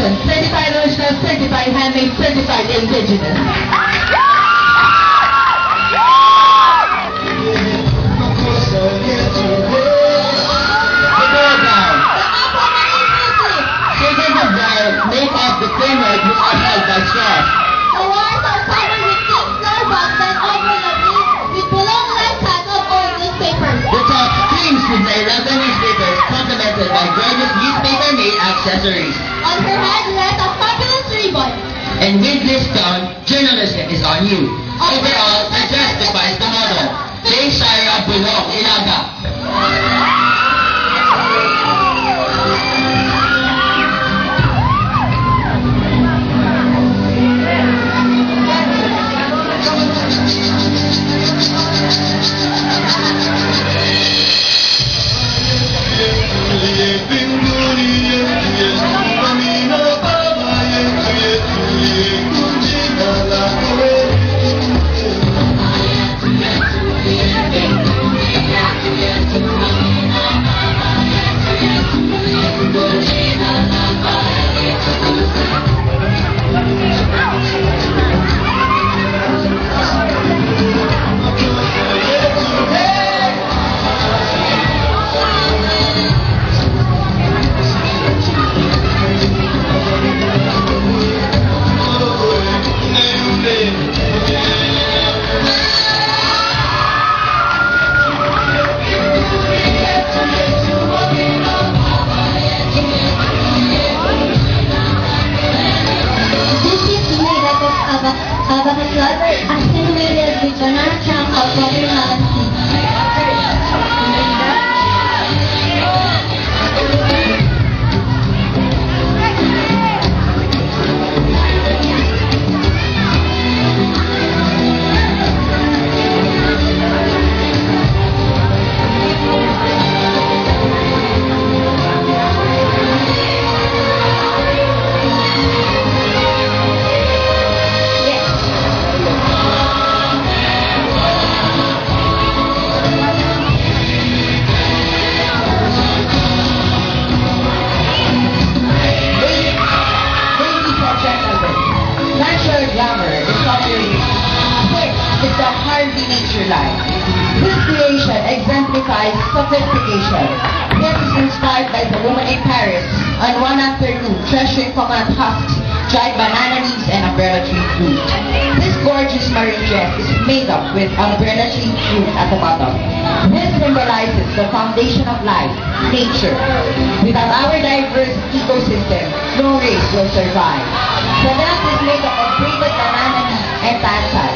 Creations, certified original, certified handmade, certified indigenous. Made of the framework which are held by straw. The walls are covered with thick floorboards that overlaid with below-like cut of old newspapers. The top streams with irregular newspapers complemented by gorgeous newspaper-made accessories. On her head rests a fabulous ribbon. And with this gown, journalism is on you. Overall, the dress defies the model. Jay Shira Bulong, Ilaga. Assimilated with the chunk of popularity. This creation exemplifies sophistication. It is inspired by the woman in Paris on one afternoon treasuring coconut husks, dried banana leaves, and umbrella tree fruit. This gorgeous marine dress is made up with umbrella tree fruit at the bottom. This symbolizes the foundation of life, nature. Without our diverse ecosystem, no race will survive. The dress is made up of braided banana leaves and tansal.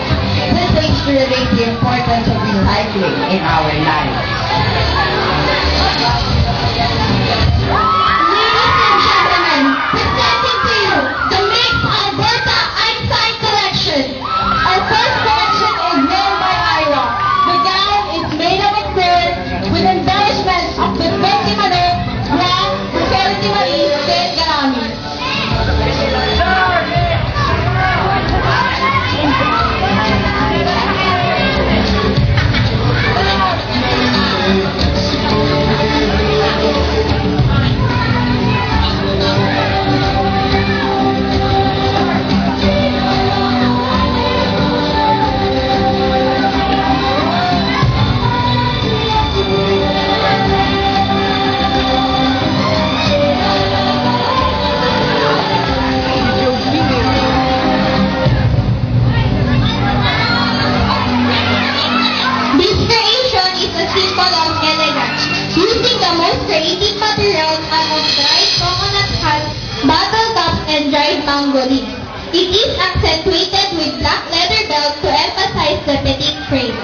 This aims to relate the importance of recycling in our lives. Ladies and gentlemen, presenting to you the Mix Alberta Einstein Collection. Our first collection is worn by Ira. The gown is made of acrylic with embellishments of the Betty Manor, Brown, Brutality Marie, State Galami. Creative materials are of dried coconut hulls, bottle tops, and dried mango leaves. It is accentuated with black leather belt to emphasize the petite frame.